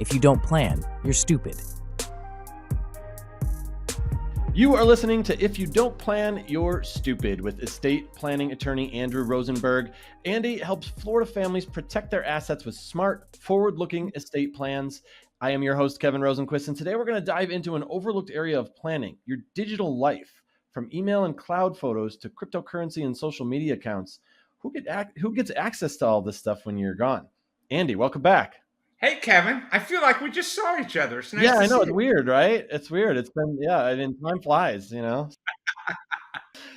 If you don't plan, you're stupid. You are listening to If You Don't Plan, You're Stupid with estate planning attorney Andrew Rosenberg. Andy helps Florida families protect their assets with smart, forward-looking estate plans. I am your host, Kevin Rosenquist, and today we're going to dive into an overlooked area of planning, your digital life. From email and cloud photos to cryptocurrency and social media accounts. Who gets access to all this stuff when you're gone? Andy, welcome back. Hey, Kevin, I feel like we just saw each other. It's nice Yeah, to I know. see It's you. weird, right? It's weird. It's been, time flies,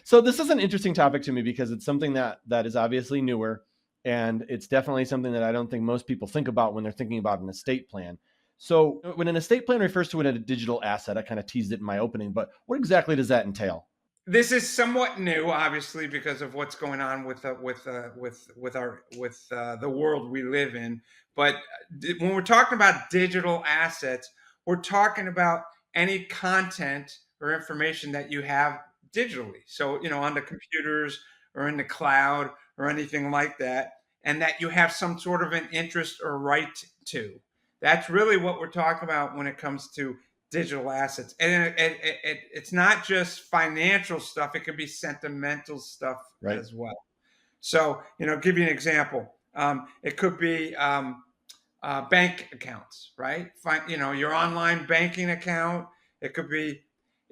So this is an interesting topic to me because it's something that is obviously newer, and it's definitely something that I don't think most people think about when they're thinking about an estate plan. So when an estate plan refers to a digital asset, I kind of teased it in my opening, but what exactly does that entail? This is somewhat new, obviously, because of what's going on with the world we live in. But when we're talking about digital assets, we're talking about any content or information that you have digitally. So, on the computers or in the cloud or anything like that, and that you have some sort of an interest or right to. That's really what we're talking about when it comes to digital assets. And it's not just financial stuff. It could be sentimental stuff as well. So, give you an example. It could be bank accounts, right? Your online banking account. It could be,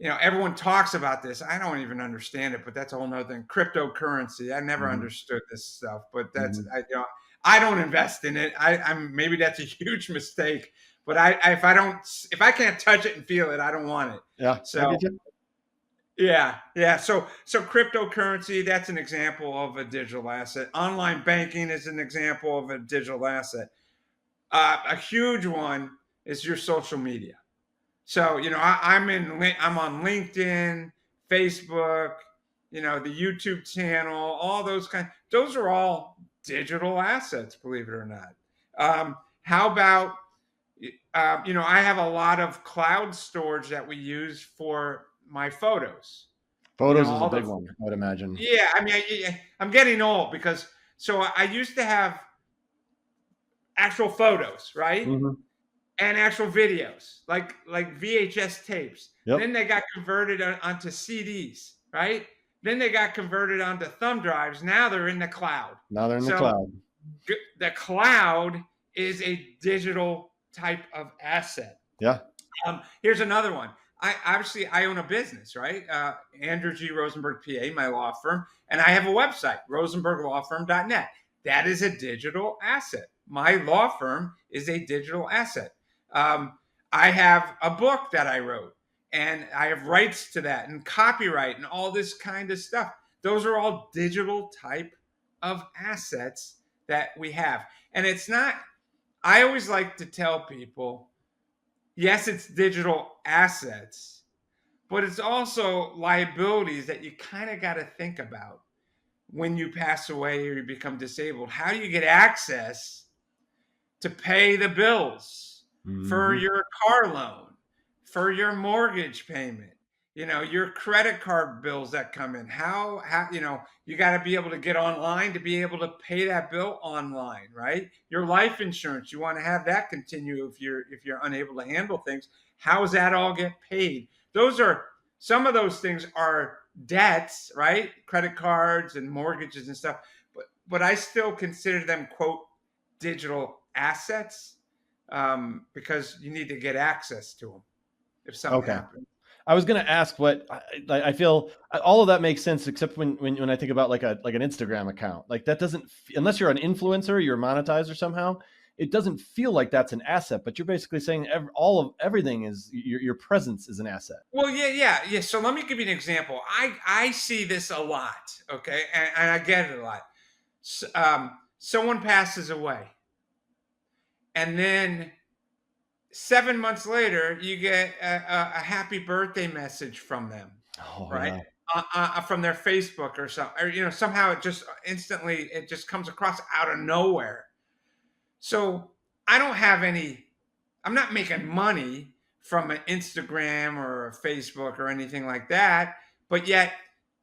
everyone talks about this. I don't even understand it, but that's a whole nother thing. Cryptocurrency. I never understood this stuff, but that's, I don't invest in it. I'm maybe that's a huge mistake. But if I can't touch it and feel it, I don't want it. Yeah. So yeah. So cryptocurrency, that's an example of a digital asset. Online banking is an example of a digital asset. A huge one is your social media. So I'm on LinkedIn, Facebook, the YouTube channel, all those those are all digital assets, believe it or not. How about I have a lot of cloud storage that we use for my photos. Photos is a big one, I would imagine. Yeah, I mean, I'm getting old because I used to have actual photos, right? Mm-hmm. And actual videos, like VHS tapes. Yep. Then they got converted onto CDs, right? Then they got converted onto thumb drives. Now they're in the cloud. The cloud is a digital type of asset. Yeah. Here's another one. I own a business, right? Andrew G. Rosenberg, PA, my law firm, and I have a website, rosenberglawfirm.net. That is a digital asset. My law firm is a digital asset. I have a book that I wrote, and I have rights to that and copyright and all this kind of stuff. Those are all digital type of assets that we have. And it's not, I always like to tell people, yes, it's digital assets, but it's also liabilities that you kind of got to think about when you pass away or you become disabled. How do you get access to pay the bills for your car loan, for your mortgage payment, your credit card bills that come in? How you got to be able to get online to be able to pay that bill online, right? Your life insurance, you want to have that continue if you're unable to handle things. How does that all get paid? Some of those things are debts, right? Credit cards and mortgages and stuff. But I still consider them, quote, digital assets, because you need to get access to them if something happens. I was going to ask what I feel all of that makes sense, except when I think about like an Instagram account, like that doesn't, unless you're an influencer, you're monetized or somehow, it doesn't feel like that's an asset, but you're basically saying everything is your presence is an asset. Well, yeah. So let me give you an example. I see this a lot. Okay. And I get it a lot. Someone passes away, and then 7 months later, you get a happy birthday message from them, right? Yeah. From their Facebook or something, or somehow it just instantly comes across out of nowhere. So I'm not making money from an Instagram or a Facebook or anything like that, but yet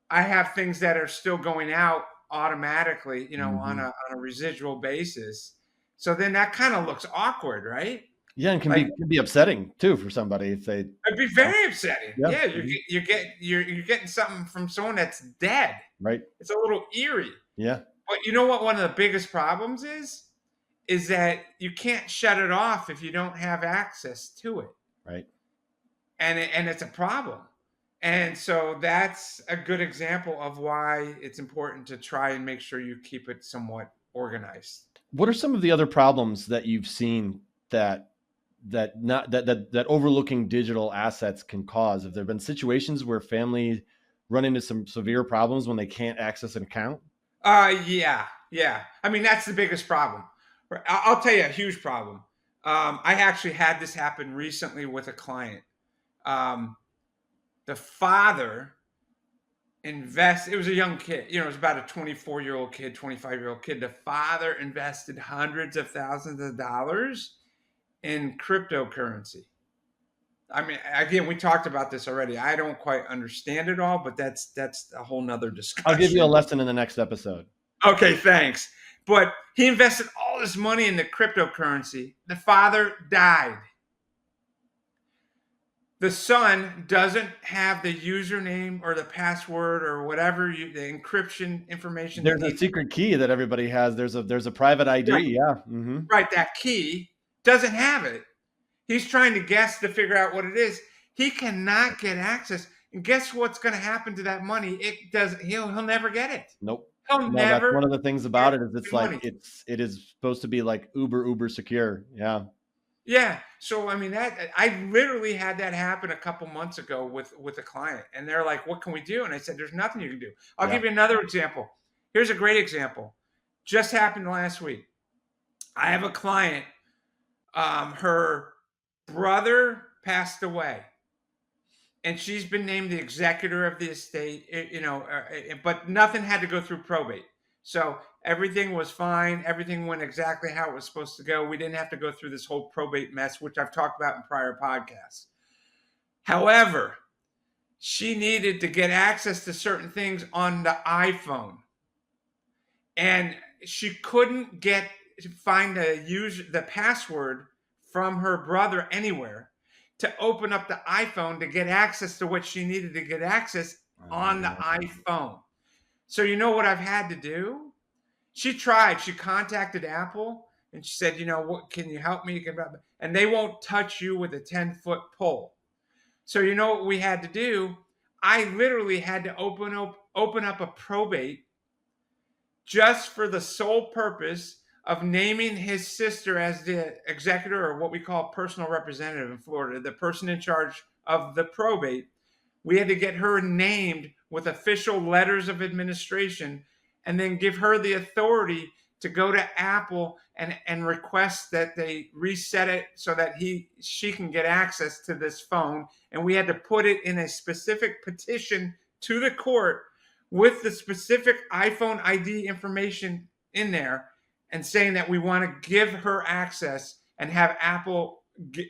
I have things that are still going out automatically, on a residual basis. So then that kind of looks awkward, right? Yeah, and Like, can be upsetting too for somebody if they. it'd be very upsetting. Yeah. Yeah, you're getting something from someone that's dead. Right. It's a little eerie. Yeah. But you know what one of the biggest problems is that you can't shut it off if you don't have access to it. Right. And it's a problem. And so that's a good example of why it's important to try and make sure you keep it somewhat organized. What are some of the other problems that you've seen that overlooking digital assets can cause? Have there been situations where family run into some severe problems when they can't access an account? Yeah. I mean, that's the biggest problem. I'll tell you a huge problem. I actually had this happen recently with a client. The father it was a young kid, it was about a 24-year-old kid, 25-year-old kid. The father invested hundreds of thousands of dollars in cryptocurrency. I mean, again, we talked about this already. I don't quite understand it all, but that's a whole nother discussion. I'll give you a lesson in the next episode. Okay, thanks. But he invested all this money in the cryptocurrency. The father died. The son doesn't have the username or the password or whatever the encryption information. There's a secret key that everybody has. There's a private ID. Right. Yeah. Mm-hmm. Right. That key doesn't have it. He's trying to guess to figure out what it is. He cannot get access. And guess what's going to happen to that money? He'll never get it. Nope. He'll No, never. that's one of the things about it is it's like money. it is supposed to be like uber secure. Yeah. Yeah. So I mean I literally had that happen a couple months ago with a client, and they're like, "What can we do?" And I said, "There's nothing you can do." I'll give you another example. Here's a great example. Just happened last week. I have a client. Her brother passed away, and she's been named the executor of the estate. But nothing had to go through probate. So everything was fine. Everything went exactly how it was supposed to go. We didn't have to go through this whole probate mess, which I've talked about in prior podcasts. However, she needed to get access to certain things on the iPhone. And she couldn't find the password from her brother anywhere to open up the iPhone to get access to what she needed to get access on the iPhone. So you know what I've had to do? She tried. She contacted Apple and she said, what, can you help me? And they won't touch you with a 10-foot pole. So you know what we had to do? I literally had to open up a probate just for the sole purpose of naming his sister as the executor, or what we call personal representative in Florida, the person in charge of the probate. We had to get her named with official letters of administration and then give her the authority to go to Apple and request that they reset it so that she can get access to this phone. And we had to put it in a specific petition to the court with the specific iPhone ID information in there, and saying that we want to give her access and have Apple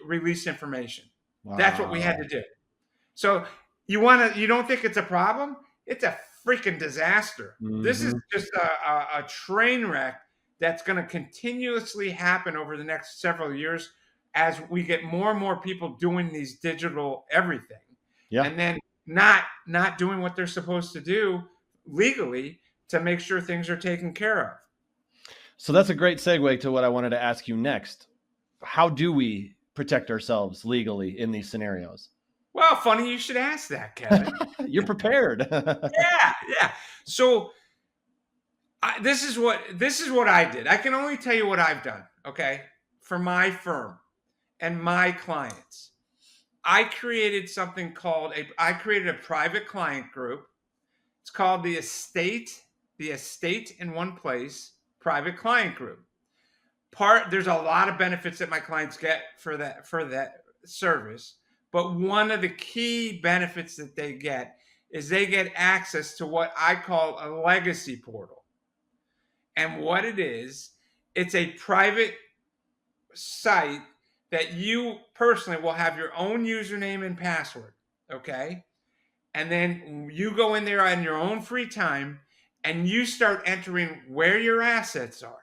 release information. Wow. That's what we had to do. So you don't think it's a problem? It's a freaking disaster. Mm-hmm. This is just a train wreck that's going to continuously happen over the next several years as we get more and more people doing these digital everything. Yeah. And then not doing what they're supposed to do legally to make sure things are taken care of. So that's a great segue to what I wanted to ask you next. How do we protect ourselves legally in these scenarios? Well, funny you should ask that, Kevin. You're prepared. Yeah. So this is what I did. I can only tell you what I've done, okay, for my firm and my clients. I created I created a private client group. It's called the Estate in One Place Private Client Group. There's a lot of benefits that my clients get for that service. But one of the key benefits that they get is they get access to what I call a legacy portal. And what it is, it's a private site that you personally will have your own username and password, okay? And then you go in there on your own free time and you start entering where your assets are,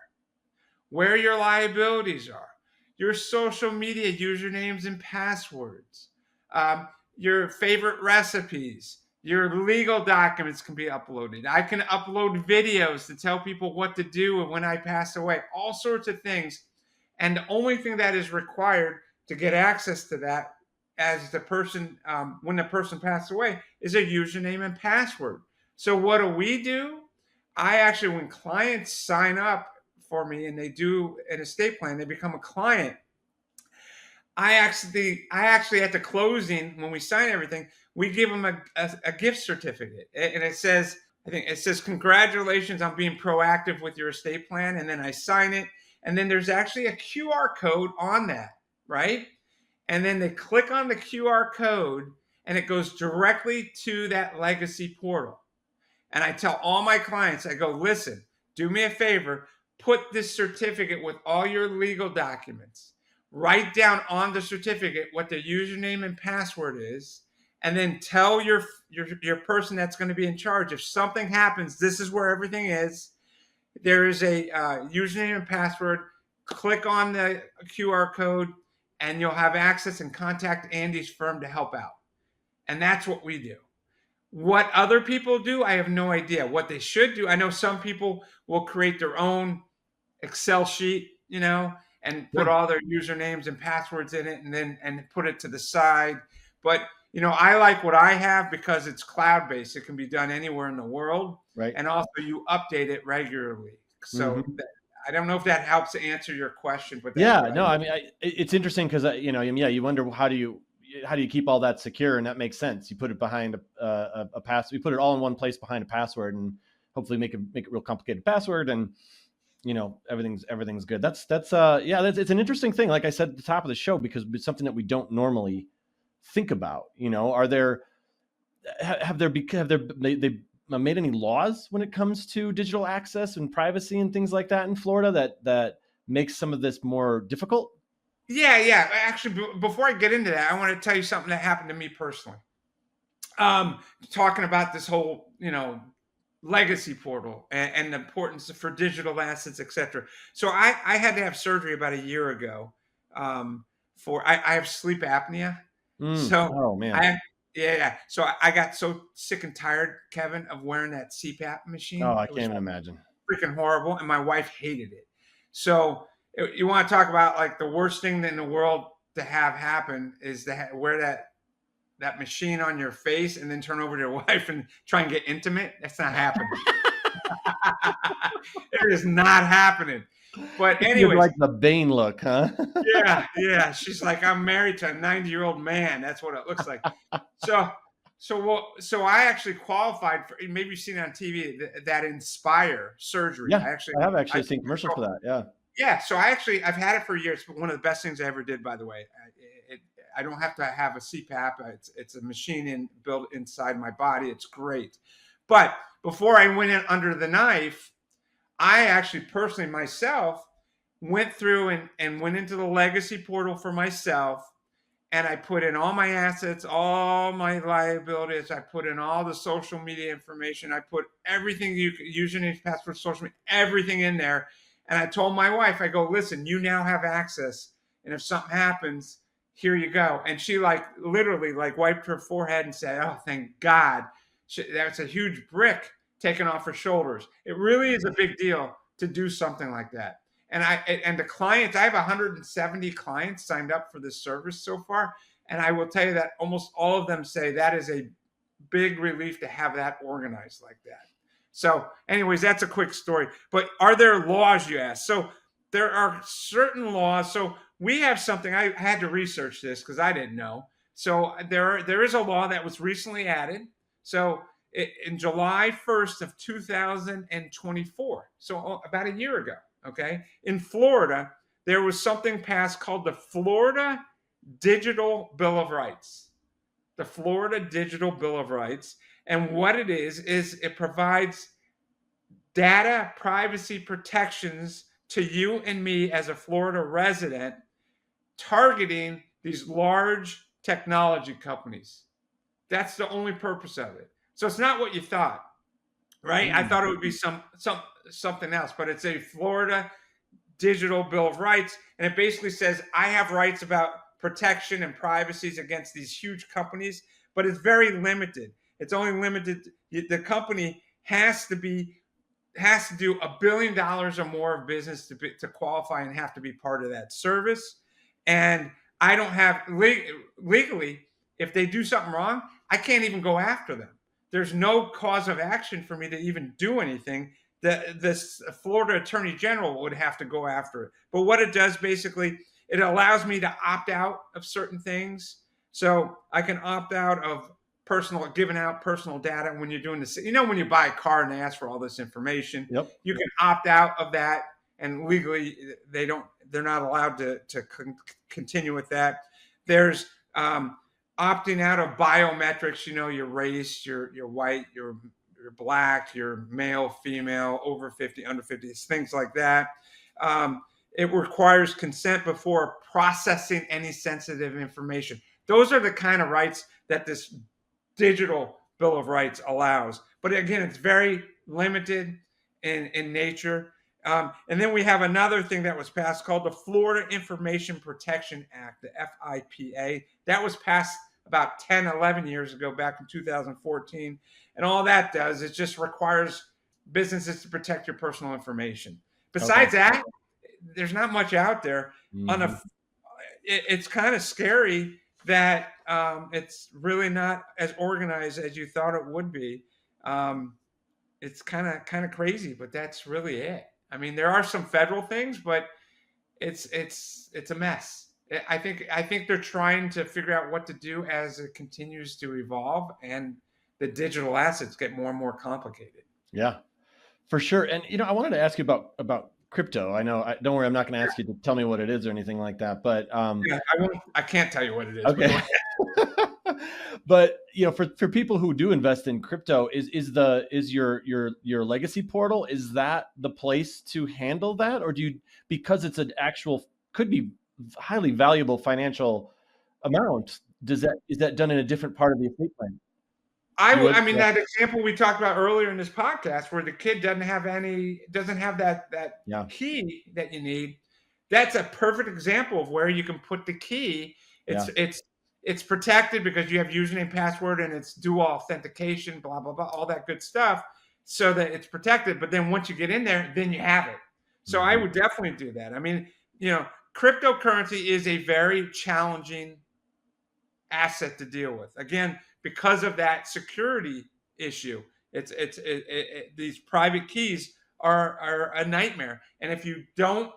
where your liabilities are. your social media usernames and passwords, um, your favorite recipes, your legal documents can be uploaded. I can upload videos to tell people what to do when I pass away, all sorts of things. And the only thing that is required to get access to that as the person, when the person passed away, is a username and password. So what do? I actually, when clients sign up for me and they do an estate plan, they become a client. I actually at the closing, when we sign everything, we give them a gift certificate, and it says, I think it says, congratulations on being proactive with your estate plan, and then I sign it, and then there's actually a QR code on that, right? And then they click on the QR code, and it goes directly to that legacy portal. And I tell all my clients, I go, listen, do me a favor, put this certificate with all your legal documents. Write down on the certificate what the username and password is, and then tell your person that's going to be in charge, if something happens, this is where everything is. There is a username and password. Click on the QR code, and you'll have access and contact Andy's firm to help out. And that's what we do. What other people do, I have no idea. What they should do, I know some people will create their own Excel sheet, and put all their usernames and passwords in it, and put it to the side. But I like what I have because it's cloud-based. It can be done anywhere in the world, Right. and also you update it regularly. So I don't know if that helps to answer your question, but I mean, it's interesting because you wonder how do you keep all that secure, and that makes sense. You put it behind a pass. We put it all in one place behind a password, and hopefully make it real complicated password, and everything's good. That's it's an interesting thing. Like I said at the top of the show, because it's something that we don't normally think about. Have they made any laws when it comes to digital access and privacy and things like that in Florida that makes some of this more difficult? Yeah. Actually, before I get into that, I want to tell you something that happened to me personally. Talking about this whole, legacy portal and the importance for digital assets, etc. So I had to have surgery about a year ago. I have sleep apnea. Oh man. So I got so sick and tired, Kevin, of wearing that CPAP machine. Oh, I can't even imagine. Freaking horrible, and my wife hated it. So you want to talk about like the worst thing in the world to have happen is to wear that machine on your face and then turn over to your wife and try and get intimate. That's not happening. It is not happening. But anyway, like the Bane look, huh? Yeah. She's like, I'm married to a 90-year-old man. That's what it looks like. So I actually qualified for. Maybe you've seen it on TV that Inspire surgery. Yeah, I have actually seen commercials for that. Yeah. Yeah. So I've had it for years. But one of the best things I ever did, by the way. I don't have to have a CPAP. It's a machine built inside my body. It's great. But before I went in under the knife, I actually personally myself went through and went into the legacy portal for myself. And I put in all my assets, all my liabilities. I put in all the social media information. I put everything, username, password, social media, everything in there. And I told my wife, I go, listen, you now have access. And if something happens, here you go. And she literally wiped her forehead and said, oh, thank God. That's a huge brick taken off her shoulders. It really is a big deal to do something like that. And the clients, I have 170 clients signed up for this service so far. And I will tell you that almost all of them say that is a big relief to have that organized like that. So anyways, that's a quick story. But are there laws, you ask? So there are certain laws. So we have something, I had to research this because I didn't know. So there is a law that was recently added. So in July 1st of 2024, so about a year ago, okay, in Florida, there was something passed called the Florida Digital Bill of Rights. The Florida Digital Bill of Rights. And what it is it provides data privacy protections to you and me as a Florida resident, targeting these large technology companies. That's the only purpose of it. So it's not what you thought, right? I thought it would be something else, but it's a Florida digital Bill of Rights, and it basically says I have rights about protection and privacies against these huge companies, but it's very limited. It's only limited. The company has to do $1 billion or more of business to qualify and have to be part of that service. And I don't have legally, if they do something wrong, I can't even go after them. There's no cause of action for me to even do anything. This Florida Attorney General would have to go after it. But what it does basically, it allows me to opt out of certain things. So I can opt out of giving out personal data when you're doing this. When you buy a car and they ask for all this information, Yep. you can opt out of that, and legally they're not allowed to continue with that. There's opting out of biometrics, your race, you're white, you're black, you're male, female, over 50, under 50, things like that. It requires consent before processing any sensitive information. Those are the kind of rights that this digital Bill of Rights allows. But again, it's very limited in nature. And then we have another thing that was passed called the Florida Information Protection Act, the FIPA. That was passed about 10, 11 years ago, back in 2014. And all that does is just requires businesses to protect your personal information. Besides that, there's not much out there. It's kind of scary that it's really not as organized as you thought it would be. It's kind of crazy, but that's really it. I mean, there are some federal things, but it's a mess. I think they're trying to figure out what to do as it continues to evolve, and the digital assets get more and more complicated. Yeah, for sure. And I wanted to ask you about crypto. I know. Don't worry, I'm not going to ask you to tell me what it is or anything like that. But yeah, I can't tell you what it is. Okay. But for people who do invest in crypto, is your legacy portal, is that the place to handle that, or because it's an actual, could be highly valuable financial amount, is that done in a different part of the estate plan? I mean, that example we talked about earlier in this podcast, where the kid doesn't have that key that you need. That's a perfect example of where you can put the key. It's protected because you have username, password, and it's dual authentication, blah, blah, blah, all that good stuff, so that it's protected. But then once you get in there, then you have it. So I would definitely do that. I mean, cryptocurrency is a very challenging asset to deal with. Again, because of that security issue, these private keys are a nightmare. And if you don't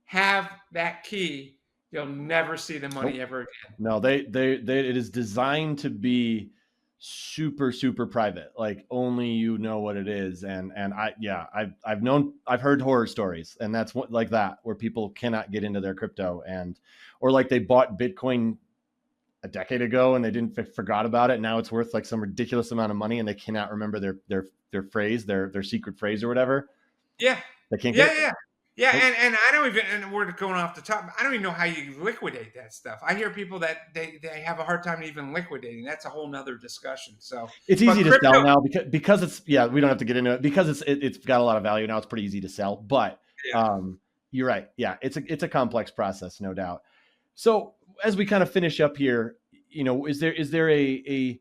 have that key, you'll never see the money ever again. No, it is designed to be super, super private. Like only what it is. And I've heard horror stories, and that's like that, where people cannot get into their crypto, or like they bought Bitcoin a decade ago and they forgot about it. Now it's worth like some ridiculous amount of money, and they cannot remember their phrase, their secret phrase or whatever. Yeah. They can't get it. Yeah, and I don't even, and we're going off the top, I don't even know how you liquidate that stuff. I hear people that they have a hard time even liquidating. That's a whole nother discussion. So it's easy to sell now because it's, we don't have to get into it, because it's got a lot of value now. It's pretty easy to sell, but you're right. Yeah, it's a complex process, no doubt. So as we kind of finish up here, is there a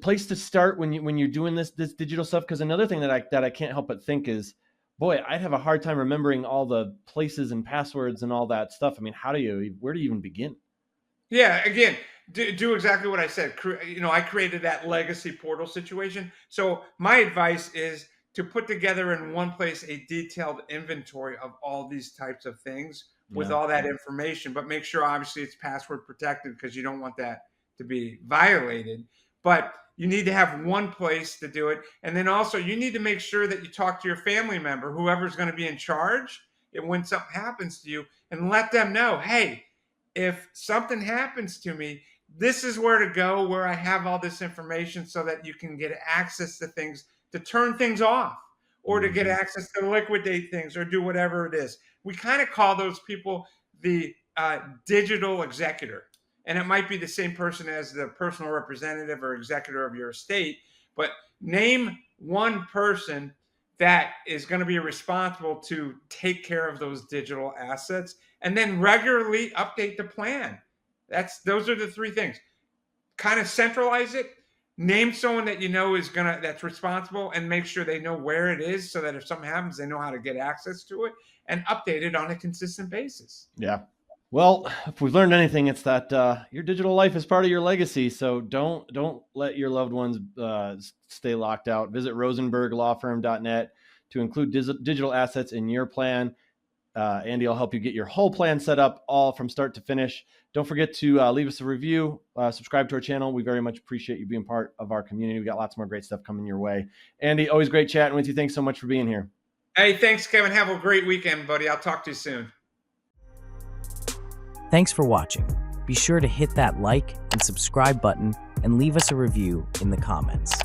place to start when you're doing this digital stuff? Because another thing that I can't help but think is, boy, I'd have a hard time remembering all the places and passwords and all that stuff. I mean, where do you even begin? Yeah, again, do exactly what I said. I created that legacy portal situation. So my advice is to put together in one place a detailed inventory of all these types of things with all that information, but make sure obviously it's password protected, because you don't want that to be violated. But you need to have one place to do it. And then also you need to make sure that you talk to your family member, whoever's going to be in charge, when something happens to you, and let them know, hey, if something happens to me, this is where to go, where I have all this information, so that you can get access to things, to turn things off, or to get access to liquidate things, or do whatever it is. We kind of call those people the digital executor. And it might be the same person as the personal representative or executor of your estate, but name one person that is going to be responsible to take care of those digital assets and then regularly update the plan. Those are the three things. Kind of centralize it, name someone that you know that's responsible, and make sure they know where it is so that if something happens, they know how to get access to it, and update it on a consistent basis. Yeah. Well, if we've learned anything, it's that your digital life is part of your legacy. So don't let your loved ones stay locked out. Visit rosenberglawfirm.net to include digital assets in your plan. Andy will help you get your whole plan set up, all from start to finish. Don't forget to leave us a review, subscribe to our channel. We very much appreciate you being part of our community. We got lots more great stuff coming your way. Andy, always great chatting with you. Thanks so much for being here. Hey, thanks, Kevin. Have a great weekend, buddy. I'll talk to you soon. Thanks for watching. Be sure to hit that like and subscribe button and leave us a review in the comments.